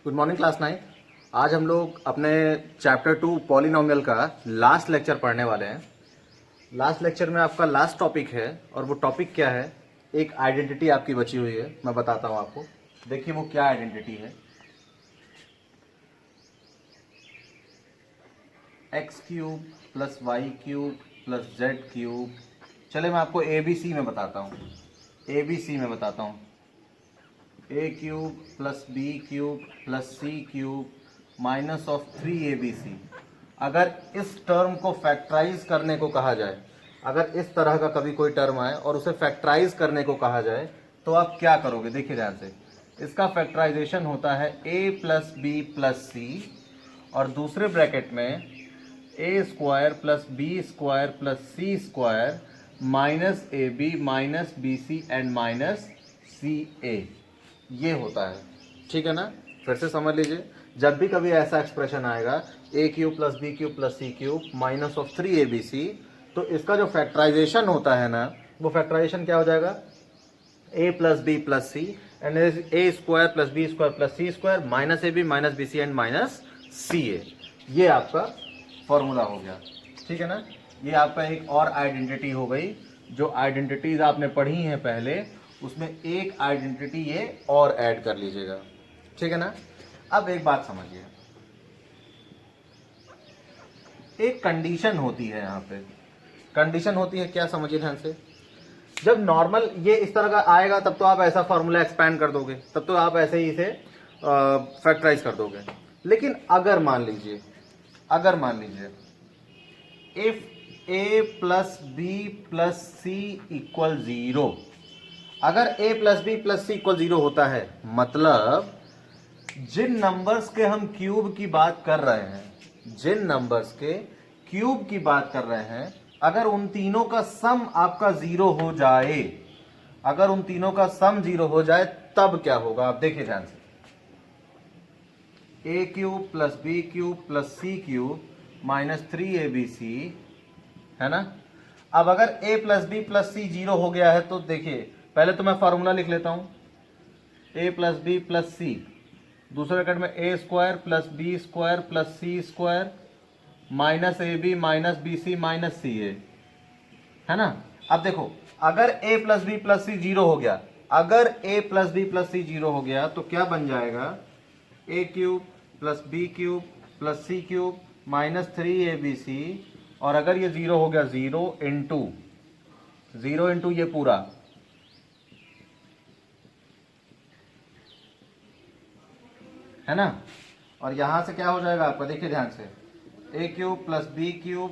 Good morning class 9। आज हम लोग अपने चैप्टर 2 पॉलिनोमियल का लास्ट लेक्चर पढ़ने वाले हैं। लास्ट लेक्चर में आपका लास्ट टॉपिक है और वो टॉपिक क्या है, एक आइडेंटिटी आपकी बची हुई है। मैं बताता हूँ आपको। देखिए वो क्या आइडेंटिटी है। X cube plus y cube plus z cube. चले मैं आपको ABC में बताता हूँ। ABC में बताता हूँ। A cube plus b cube plus c cube minus of 3ABC। अगर इस टर्म को फैक्टराइज करने को कहा जाए, अगर इस तरह का कभी कोई टर्म आए और उसे फैक्टराइज करने को कहा जाए तो आप क्या करोगे? देखिए ध्यान से। इसका फैक्टराइजेशन होता है a plus b plus c और दूसरे ब्रैकेट में a square plus b square plus c square minus a b minus b c and minus c a. ये होता है, ठीक है ना। फिर से समझ लीजिए, जब भी कभी ऐसा एक्सप्रेशन आएगा a cube plus b cube plus c cube minus of 3ABC, तो इसका जो फैक्टराइजेशन होता है ना, वो फैक्टराइजेशन क्या हो जाएगा? A plus b plus c and a square plus b square plus c square minus a b minus b c and minus c a. ये आपका फॉर्मूला हो गया, ठीक है ना। ये आपका एक और आइडेंटिटी हो गई। जो आइडेंटिटीज आपने पढ़ी हैं पहले, उसमें एक आइडेंटिटी ये और ऐड कर लीजिएगा, ठीक है ना। अब एक बात समझिए, एक कंडीशन होती है यहाँ पे। कंडीशन होती है क्या, समझिए ध्यान से। जब नॉर्मल ये इस तरह का आएगा तब तो आप ऐसा फॉर्मूला एक्सपैंड कर दोगे, तब तो आप ऐसे ही इसे फैक्टराइज कर दोगे। लेकिन अगर मान लीजिए if a plus b plus c equal 0, अगर a plus b plus c equal 0 होता है, मतलब जिन नंबर्स के हम क्यूब की बात कर रहे हैं, जिन नंबर्स के क्यूब की बात कर रहे हैं, अगर उन तीनों का सम आपका 0 हो जाए, अगर उन तीनों का सम 0 हो जाए तब क्या होगा? आप देखिए ध्यान से। A cube plus b cube plus c cube minus 3ABC, है ना। अब अगर a plus b plus c 0 हो गया है तो देखिए, पहले तो मैं फॉर्मूला लिख लेता हूं। a plus b plus c, दूसरे ब्रैकेट में a square plus b square plus c square minus a b minus b c minus c a, है ना। अब देखो, अगर a plus b plus c 0 हो गया, अगर a plus b plus c 0 हो गया तो क्या बन जाएगा? A cube plus b cube plus c cube minus 3ABC। और अगर ये 0 हो गया, 0 इंटू ये पूरा, है ना। और यहां से क्या हो जाएगा आपका? देखिए ध्यान से, a cube plus b cube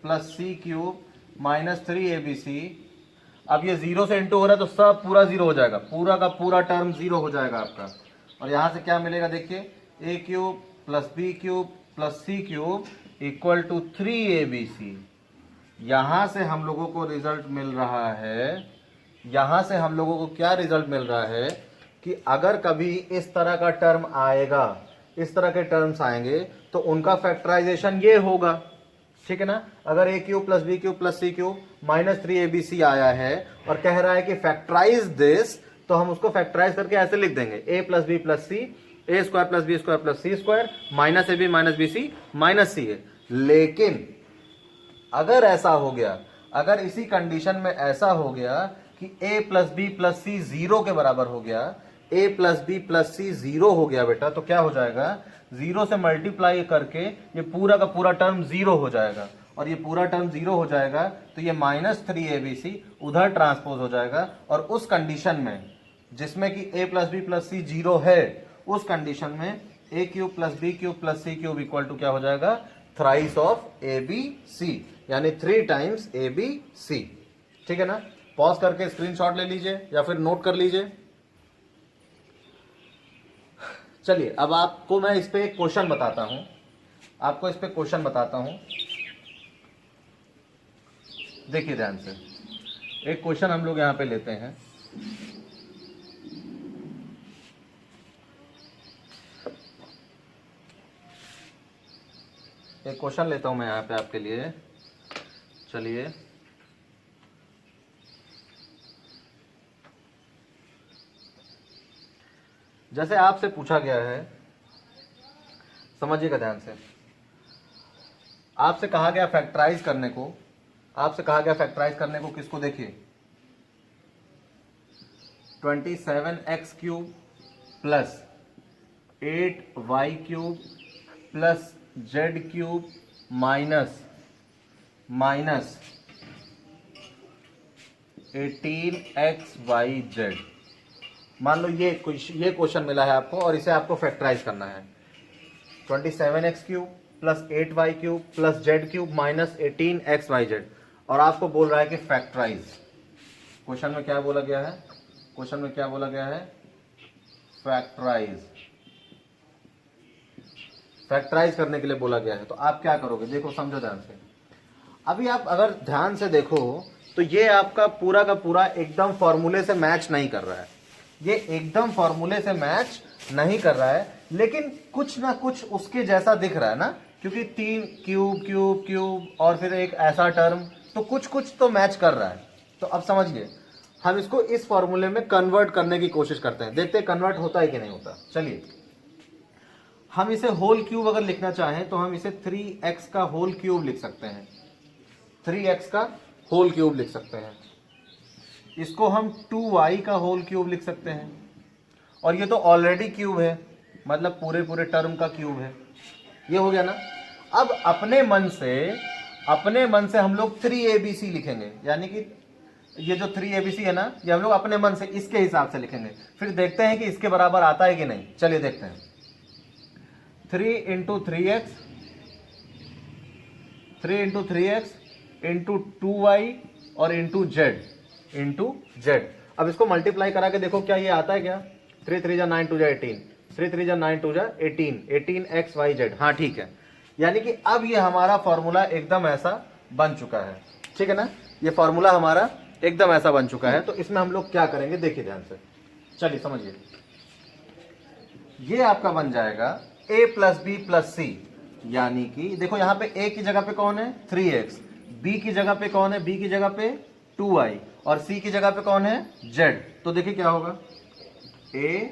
plus c cube minus 3ABC। अब ये 0 से इंटू हो रहा है तो सब पूरा 0 हो जाएगा, पूरा का पूरा टर्म 0 हो जाएगा आपका। और यहां से क्या मिलेगा? देखिए, a cube plus b cube plus c cube equal to 3ABC। यहां से हम लोगों को रिजल्ट मिल रहा है, यहां से हम लोगों को क्या रिजल्ट मिल रहा है कि अगर कभी इस तरह का टर्म आएगा, इस तरह के टर्म्स आएंगे तो उनका फैक्टराइजेशन ये होगा, ठीक है ना। अगर a cube plus b cube plus c cube minus 3ABC आया है और कह रहा है कि फैक्टराइज दिस, तो हम उसको फैक्टराइज करके ऐसे लिख देंगे, a plus b plus c, a square plus b square plus c square minus a b minus b c minus c a. लेकिन अगर ऐसा हो गया, अगर इसी कंडीशन में ऐसा हो गया कि a plus b plus c 0 के बराबर हो गया, a plus b plus c 0 हो गया बेटा, तो क्या हो जाएगा? 0 से मल्टीप्लाई करके ये पूरा का पूरा टर्म 0 हो जाएगा। और ये पूरा टर्म 0 हो जाएगा तो ये माइनस 3ABC उधर ट्रांसपोज हो जाएगा। और उस कंडीशन में जिसमें कि a plus b plus c 0 है, उस कंडीशन में a cube plus b cube plus c cube equal to क्या हो जाएगा? थ्राइस ऑफ ABC, यानी 3 टाइम्स ABC, ठीक है ना। पॉज करके स्क्रीनशॉट ले लीजिए या फिर नोट कर लीजिए। चलिए अब आपको मैं इस पे एक क्वेश्चन बताता हूं, आपको इस पे क्वेश्चन बताता हूं। देखिए ध्यान से, एक क्वेश्चन हम लोग यहां पे लेते हैं। एक क्वेश्चन लेता हूं मैं यहां पे आपके लिए। चलिए, जैसे आपसे पूछा गया है समझिएगा ध्यान से। आपसे कहा गया फैक्टराइज करने को, आपसे कहा गया फैक्टराइज करने को किसको, देखिए 27x cube plus 8y cube plus z cube minus 18xyz। मान लो ये क्वेश्चन मिला है आपको और इसे आपको फैक्टराइज करना है। 27x cube plus 8y cube plus z cube minus 18xyz, और आपको बोल रहा है कि फैक्टराइज। क्वेश्चन में क्या बोला गया है, क्वेश्चन में क्या बोला गया है, फैक्टराइज, फैक्टराइज करने के लिए बोला गया है। तो आप क्या करोगे, देखो समझो ध्यान से। अभी आप अगर ध्यान से देखो तो ये आपका पूरा का पूरा एकदम फॉर्मूले से मैच नहीं कर रहा है, ये एकदम फॉर्मूले से मैच नहीं कर रहा है, लेकिन कुछ ना कुछ उसके जैसा दिख रहा है ना, क्योंकि 3 क्यूब क्यूब क्यूब और फिर एक ऐसा टर्म, तो कुछ कुछ तो मैच कर रहा है। तो अब समझिए, हम इसको इस फॉर्मूले में कन्वर्ट करने की कोशिश करते हैं, देखते हैं कन्वर्ट होता है कि नहीं होता। चलिए, हम इसे होल क्यूब अगर लिखना चाहें तो हम इसे 3x का होल क्यूब लिख सकते हैं, 3x का होल क्यूब लिख सकते हैं। इसको हम 2y का होल क्यूब लिख सकते हैं, और ये तो ऑलरेडी क्यूब है, मतलब पूरे पूरे टर्म का क्यूब है। ये हो गया ना। अब अपने मन से हम लोग 3abc लिखेंगे, यानी कि ये जो 3abc है ना, ये हम लोग अपने मन से इसके हिसाब से लिखेंगे, फिर देखते हैं कि इसके बराबर आता है कि नहीं। चलिए देखते हैं। 3 into 3x, 3 into 3x into 2y और इंटू z। अब इसको मल्टीप्लाई करा के देखो क्या ये आता है क्या। 3 3 जा 9 2 जा 18, 3 3 जा 9 2 जा 18, 18xyz। हाँ ठीक है, यानी कि अब ये हमारा फॉर्मूला एकदम ऐसा बन चुका है, ठीक है ना। ये फॉर्मूला हमारा एकदम ऐसा बन चुका है। तो इसमें हम लोग क्या करेंगे, देखिए ध्यान से, चलिए समझिए। ये आपका बन जाएगा a plus b plus c, यानी कि देखो यहां पे a की जगह पे कौन है 3x, b की जगह पे कौन है, b की जगह पे 2y, और c की जगह पे कौन है z। तो देखिए क्या होगा, a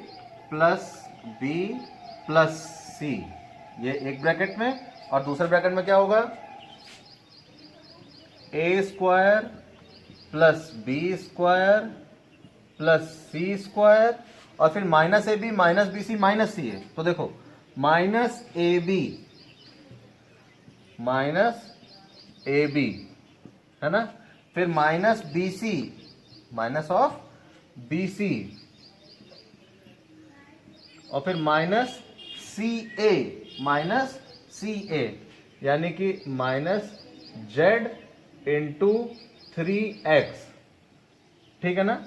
प्लस बी प्लस सी, ये एक ब्रैकेट में, और दूसरे ब्रैकेट में क्या होगा, a square plus b square plus c square, और फिर minus a b minus b c minus c है। तो देखो माइनस ए बी है ना, फिर minus b c, minus of b c, और फिर माइनस सी ए, यानी कि माइनस जेड इंटू 3x, ठीक है ना।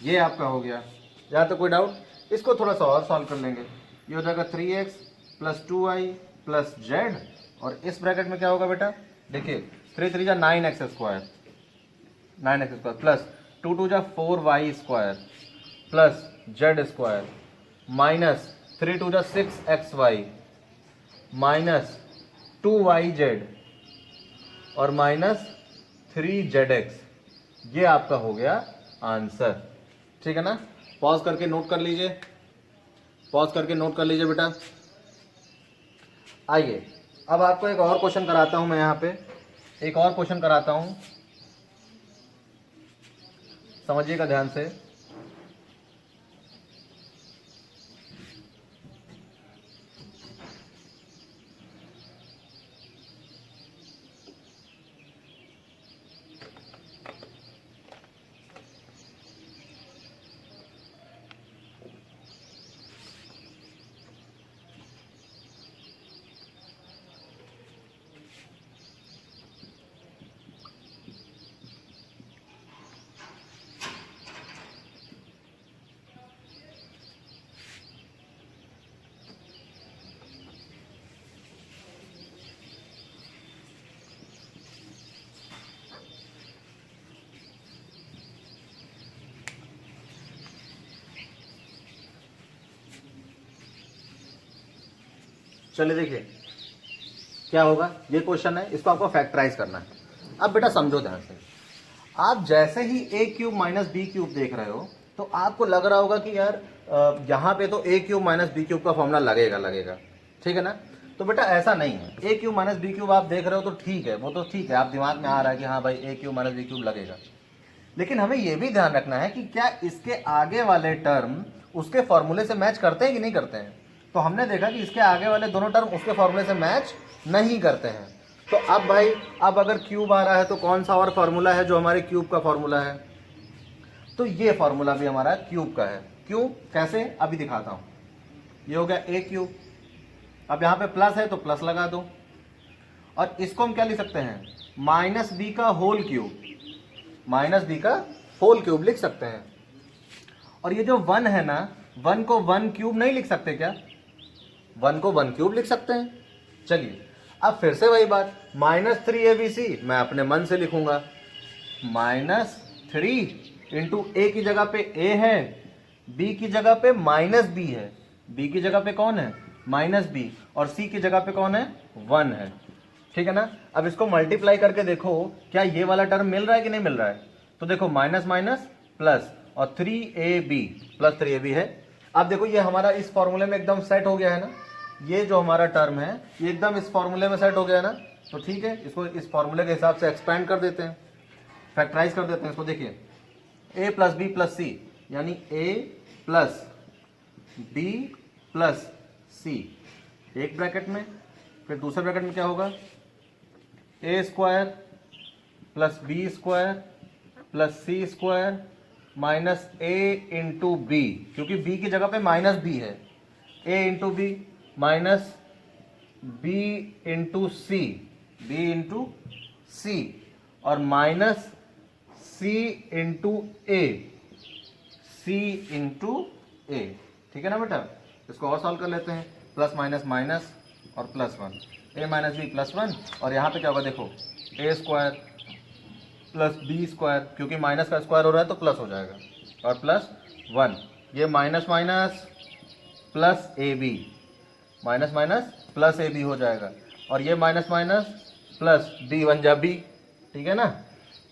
ये आपका हो गया। यहाँ तो कोई डाउट, इसको थोड़ा सा और सॉल्व कर लेंगे। ये हो जाएगा 3x plus 2y plus z, और इस ब्रैकेट में क्या होगा बेटा, देखिए 3 3 जा 9x square, 9x square plus 2 2 जा 4y square plus z square minus 3 2 जा 6xy माइनस 2yz और माइनस 3zx। ये आपका हो गया आंसर, ठीक है ना। पॉज करके नोट कर लीजिए, पॉज करके नोट कर लीजिए बेटा। आइए अब आपको एक और क्वेश्चन कराता हूं मैं, यहां पे एक और क्वेश्चन कराता हूं, समझिएगा ध्यान से। चलिए देखिए क्या होगा। ये क्वेश्चन है, इसको आपको फैक्टराइज करना है। अब बेटा समझो ध्यान से, आप जैसे ही a cube minus b cube देख रहे हो तो आपको लग रहा होगा कि यार यहाँ पे तो a cube minus b cube का फॉर्मूला लगेगा, ठीक है ना। तो बेटा ऐसा नहीं है, a cube minus b cube आप देख रहे हो तो ठीक है, वो तो ठीक है, आप दिमाग में आ रहा है कि हाँ भाई ए क्यूब माइनस बी क्यूब लगेगा, लेकिन हमें ये भी ध्यान रखना है कि क्या इसके आगे वाले टर्म उसके फॉर्मूले से मैच करते हैं कि नहीं करते हैं। तो हमने देखा कि इसके आगे वाले दोनों टर्म उसके फॉर्मूले से मैच नहीं करते हैं। तो अब भाई, अब अगर क्यूब आ रहा है तो कौन सा और फार्मूला है जो हमारे क्यूब का फार्मूला है, तो ये फार्मूला भी हमारा क्यूब का है। क्यों, कैसे, अभी दिखाता हूं। ये हो गया ए क्यूब, अब यहां पे प्लस है तो प्लस लगा दो, और इसको हम क्या लिख सकते हैं, माइनस बी का होल क्यूब, माइनस बी का होल क्यूब लिख सकते हैं। और ये जो वन है ना, वन को वन क्यूब नहीं लिख सकते क्या, वन को वन क्यूब लिख सकते हैं। चलिए अब फिर से वही बात, -3abc मैं अपने मन से लिखूंगा, -3 इंटू ए की जगह पे ए है, बी की जगह पे -b है, बी की जगह पे कौन है, -b, और सी की जगह पे कौन है, 1 है, ठीक है ना। अब इसको मल्टीप्लाई करके देखो क्या ये वाला टर्म मिल रहा है कि नहीं मिल रहा है। तो देखो माइनस माइनस प्लस, और 3ab प्लस 3ab है। अब देखो ये हमारा इस फॉर्मूले में एकदम सेट हो गया है ना, ये जो हमारा टर्म है ये एकदम इस फॉर्मूले में सेट हो गया है ना। तो ठीक है, इसको इस फॉर्मूले के हिसाब से एक्सपेंड कर देते हैं, फैक्टराइज कर देते हैं इसको। देखिए a plus b plus c, यानी a plus b plus c एक ब्रैकेट में, फिर दूसरे ब्रैकेट में क्या होगा, a square plus b square plus c square minus a into b, क्योंकि बी की जगह पे माइनस बी है, a into b minus b into c, b into c, और minus c into a, c into a, ठीक है ना बेटा। इसको और सॉल्व कर लेते हैं, प्लस माइनस माइनस और प्लस 1, ए माइनस बी प्लस 1, और यहाँ पे क्या होगा देखो, ए स्क्वायर प्लस बी स्क्वायर, क्योंकि माइनस का स्क्वायर हो रहा है तो प्लस हो जाएगा, और प्लस 1, ये minus minus plus a b, minus minus plus a b हो जाएगा, और ये minus minus plus b one जा बी, ठीक है ना।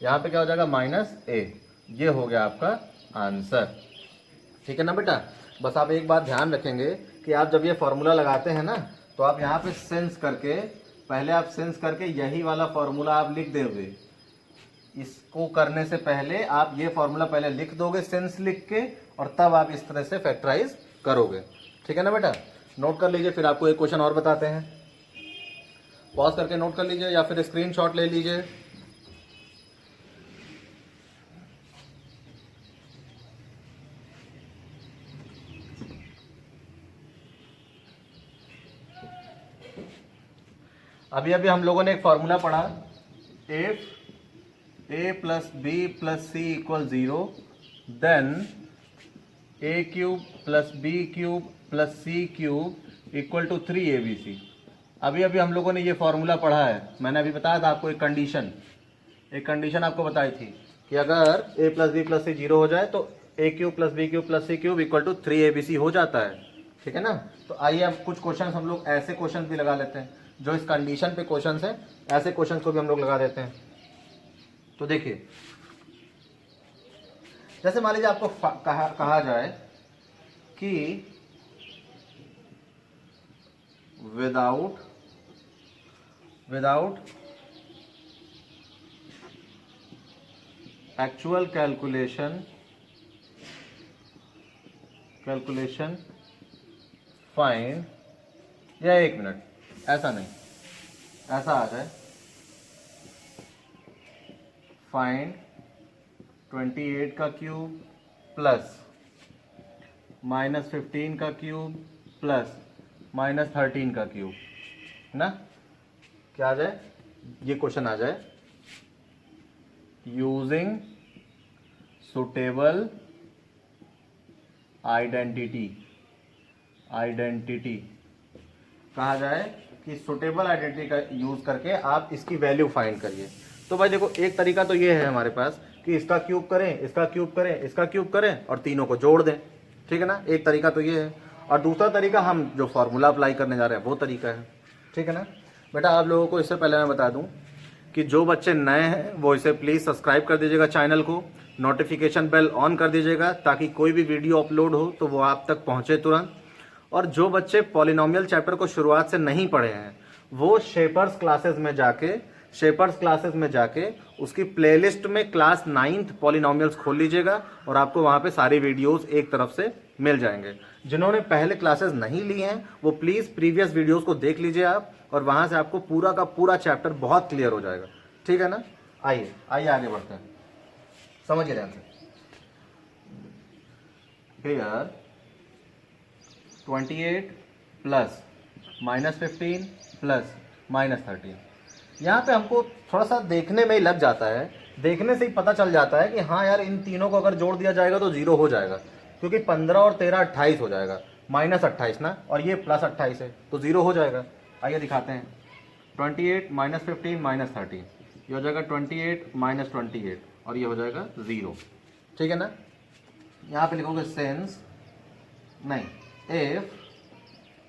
यहाँ पे क्या हो जाएगा, माइनस ए, ये हो गया आपका आंसर, ठीक है ना बेटा। बस आप एक बात ध्यान रखेंगे कि आप जब ये फॉर्मूला लगाते हैं ना, तो आप यहाँ पे सेंस करके, पहले आप सेंस करके यही वाला फॉर्मूला आप लिख दोगे। इसको करने से पहले आप ये फॉर्मूला पहले लिख दोगे सेंस लिख के, और तब आप इस तरह से फैक्टराइज करोगे, ठीक है ना बेटा। नोट कर लीजिए, फिर आपको एक क्वेश्चन और बताते हैं, पॉज करके नोट कर लीजिए या फिर स्क्रीनशॉट ले लीजिए। अभी अभी हम लोगों ने एक फॉर्मूला पढ़ा, if a plus b plus c equal 0 then a cube plus b cube plus c cube equal to 3abc। अभी अभी हम लोगों ने ये फॉर्मूला पढ़ा है, मैंने अभी बताया था आपको एक कंडीशन आपको बताई थी कि अगर a plus b plus c 0 हो जाए तो a cube plus b cube plus c cube equal to 3abc हो जाता है, ठीक है ना। तो आइए अब कुछ क्वेश्चन हम लोग ऐसे क्वेश्चन भी लगा लेते हैं जो इस कंडीशन पे क्वेश्चन है, ऐसे क्वेश्चन को भी हम लोग लगा देते हैं। तो देखिए, जैसे मान लीजिए आपको कहा जाए कि विदाउट एक्चुअल कैलकुलेशन फाइंड, या 1 मिनट, ऐसा नहीं, ऐसा आ जाए, फाइंड 28 का क्यूब प्लस -15 का क्यूब प्लस -13 का क्यूब ना, क्या आ जाए, ये क्वेश्चन आ जाए, यूजिंग सुटेबल आइडेंटिटी कहा जाए कि सुटेबल आइडेंटिटी का यूज करके आप इसकी वैल्यू फाइंड करिए। तो भाई देखो, एक तरीका तो ये है हमारे पास कि इसका क्यूब करें, इसका क्यूब करें, इसका क्यूब करें और तीनों को जोड़ दें, ठीक है ना। एक तरीका तो ये है, और दूसरा तरीका हम जो फॉर्मूला अप्लाई करने जा रहे हैं वो तरीका है, ठीक है ना बेटा। आप लोगों को इससे पहले मैं बता दूं कि जो बच्चे नए हैं वो इसे प्लीज़ सब्सक्राइब कर दीजिएगा चैनल को, नोटिफिकेशन बेल ऑन कर दीजिएगा ताकि कोई भी वीडियो अपलोड हो तो वो आप तक पहुँचे तुरंत। और जो बच्चे पॉलिनोमियल चैप्टर को शुरुआत से नहीं पढ़े हैं वो शेपर्स क्लासेस में जाके उसकी प्लेलिस्ट में क्लास 9th पॉलिनोमियल्स खोल लीजिएगा और आपको वहां पे सारी वीडियोस एक तरफ से मिल जाएंगे। जिन्होंने पहले क्लासेस नहीं ली हैं वो प्लीज प्रीवियस वीडियोस को देख लीजिए आप, और वहां से आपको पूरा का पूरा चैप्टर बहुत क्लियर हो जाएगा। ठीक है ना? आइए आगे बढ़ते हैं, समझिए ध्यान से। Here 28 प्लस -15 प्लस -13, यहाँ पे हमको थोड़ा सा देखने में ही लग जाता है, देखने से ही पता चल जाता है कि हाँ यार इन तीनों को अगर जोड़ दिया जाएगा तो 0 हो जाएगा, क्योंकि 15 और 13 28 हो जाएगा, -28 ना, और ये +28 है तो 0 हो जाएगा। आइए दिखाते हैं। 28 -15 -13, ये हो जाएगा 28 -28 और ये हो जाएगा 0। ठीक है ना? यहाँ पे लिखोगे सेंस नहीं, if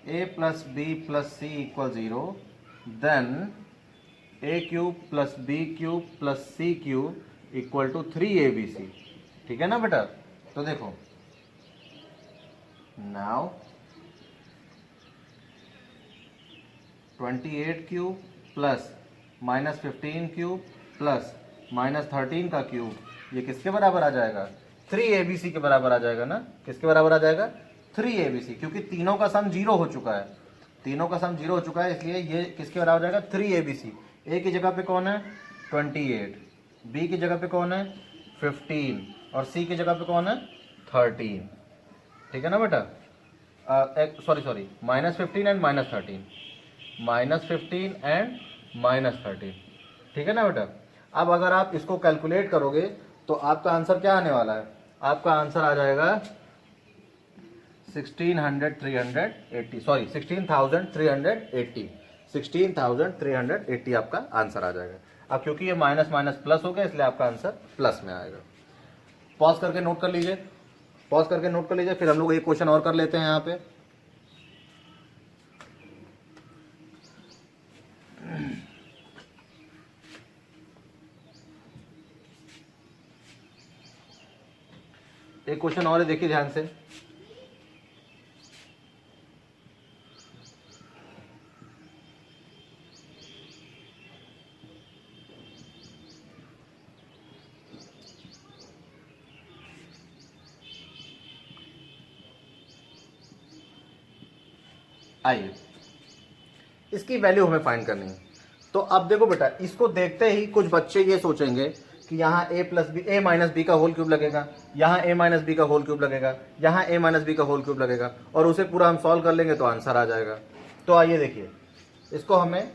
a plus b plus c equal 0 then a cube plus b cube plus c cube equal to 3abc। ठीक है ना बेटा? तो देखो now 28 cube plus -15 cube plus -13 का क्यूब, ये किसके बराबर आ जाएगा? 3abc के बराबर आ जाएगा ना। किसके बराबर आ जाएगा? 3abc, क्योंकि तीनों का सम 0 हो चुका है, तीनों का सम 0 हो चुका है, इसलिए ये किसके बराबर आ जाएगा? 3abc। a की जगह पे कौन है? 28, b की जगह पे कौन है? 15 और c की जगह पे कौन है? 13। ठीक है ना बेटा? Sorry -15 and -13, -15 and -13। ठीक है ना बेटा? अब अगर आप इसको कैलकुलेट करोगे तो आपका आंसर क्या आने वाला है? आपका आंसर आ जाएगा 16,380 आपका आंसर आ जाएगा। अब क्योंकि ये माइनस माइनस प्लस हो गया इसलिए आपका आंसर प्लस में आएगा। पॉज करके नोट कर लीजिए, फिर हम लोग एक क्वेश्चन और कर लेते हैं यहाँ पे। एक क्वेश्चन और है, देखिए ध्यान से। आइए इसकी वैल्यू हमें फाइंड करनी है। तो अब देखो बेटा, इसको देखते ही कुछ बच्चे ये सोचेंगे कि यहाँ a माइनस बी का होल क्यूब लगेगा, यहाँ a माइनस बी का होल क्यूब लगेगा, यहाँ a माइनस बी का होल क्यूब लगेगा, और उसे पूरा हम सॉल्व कर लेंगे तो आंसर आ जाएगा। तो आइए देखिए, इसको हमें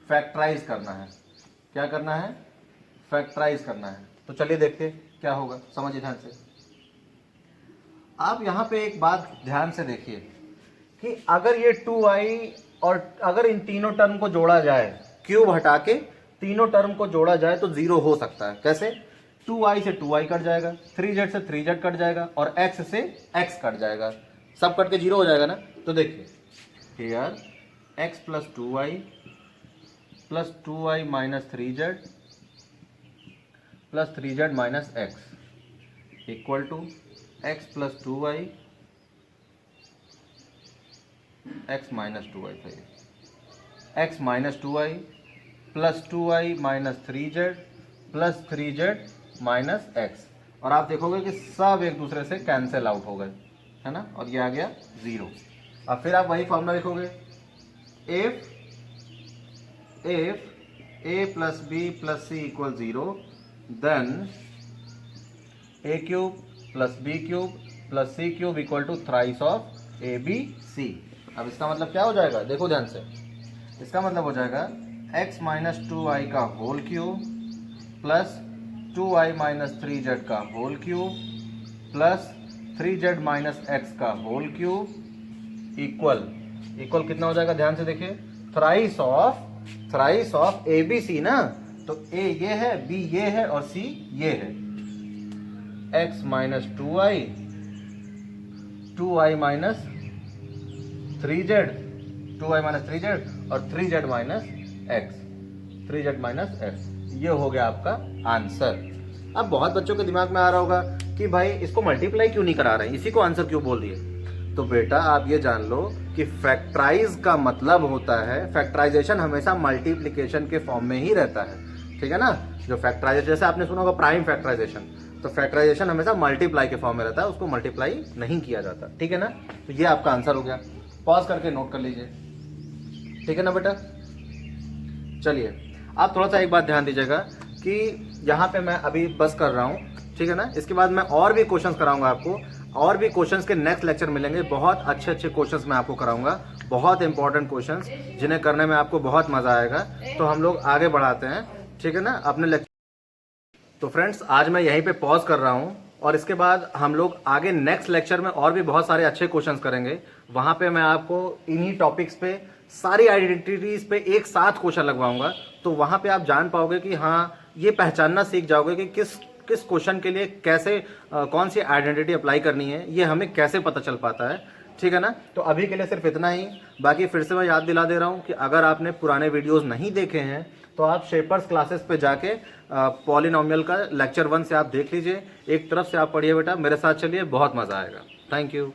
फैक्टराइज करना है। क्या करना है? फैक्टराइज करना है। तो चलिए देखते क्या होगा, समझिए ध्यान से। आप यहाँ पे एक बात ध्यान से देखिए कि अगर ये 2i और अगर इन तीनों टर्म को जोड़ा जाए, क्यूब हटा के तीनों टर्म को जोड़ा जाए तो 0 हो सकता है। कैसे? 2i से 2i कट जाएगा, 3z से 3z कट जाएगा और x से x कट जाएगा, सब कट के 0 हो जाएगा ना। तो देखिए here x plus 2i minus 3z plus 3z minus x equal to x plus 2i x minus 2i था, ये x minus 2i plus 2i minus 3z plus 3z minus x, और आप देखोगे कि सब एक दूसरे से कैंसिल आउट हो गए, है ना, और ये आ गया 0। अब फिर आप वही फॉर्मूला लिखोगे, if a plus b plus c equal 0 then a cube plus b cube plus c cube equal to thrice of a b c. अब इसका मतलब क्या हो जाएगा? देखो ध्यान से, इसका मतलब हो जाएगा x माइनस 2i का whole cube plus 2i minus 3z का whole cube plus 3z minus x का होल क्यूब इक्वल कितना हो जाएगा? ध्यान से देखिए, thrice of a b c ना। तो a ये है, b ये है और c ये है। x minus 2i minus 3z और 3z माइनस x, ये हो गया आपका आंसर। अब बहुत बच्चों के दिमाग में आ रहा होगा कि भाई इसको मल्टीप्लाई क्यों नहीं करा रहे हैं, इसी को आंसर क्यों बोल दिए। तो बेटा आप ये जान लो कि फैक्टराइज का मतलब होता है, फैक्टराइजेशन हमेशा मल्टीप्लिकेशन के फॉर्म में ही रहता है, ठीक है ना। जो फैक्टराइजेशन, जैसे आपने सुना होगा प्राइम फैक्टराइजेशन, तो फैक्टराइजेशन हमेशा मल्टीप्लाई के फॉर्म में रहता है, उसको मल्टीप्लाई नहीं किया जाता, ठीक है ना। तो ये आपका आंसर हो गया, पॉज करके नोट कर लीजिए, ठीक है ना बेटा। चलिए आप थोड़ा सा एक बात ध्यान दीजिएगा कि यहाँ पे मैं अभी बस कर रहा हूँ, ठीक है ना। इसके बाद मैं और भी क्वेश्चंस कराऊंगा आपको, और भी क्वेश्चंस के नेक्स्ट लेक्चर मिलेंगे, बहुत अच्छे अच्छे क्वेश्चंस मैं आपको कराऊंगा, बहुत इंपॉर्टेंट क्वेश्चंस जिन्हें करने में आपको बहुत मजा आएगा। तो हम लोग आगे बढ़ाते हैं, ठीक है ना, अपने लेक्चर। तो फ्रेंड्स आज मैं यहीं पे पॉज कर रहा हूँ, और इसके बाद हम लोग आगे नेक्स्ट लेक्चर में और भी बहुत सारे अच्छे क्वेश्चंस करेंगे। वहां पे मैं आपको इन्हीं टॉपिक्स पे सारी आइडेंटिटीज पे एक साथ क्वेश्चन लगवाऊंगा, तो वहां पे आप जान पाओगे कि हाँ, ये पहचानना सीख जाओगे कि किस किस क्वेश्चन के लिए कैसे कौन सी आइडेंटिटी अप्लाई करनी है, ये हमें कैसे पता चल पाता है, ठीक है ना। तो अभी के लिए सिर्फ इतना ही। बाकी फिर से मैं याद दिला दे रहा हूँ कि अगर आपने पुराने वीडियोस नहीं देखे हैं तो आप शेपर्स क्लासेस पे जाके पॉलिनोमियल का लेक्चर 1 से आप देख लीजिए, एक तरफ से आप पढ़िए बेटा, मेरे साथ चलिए, बहुत मजा आएगा। Thank you.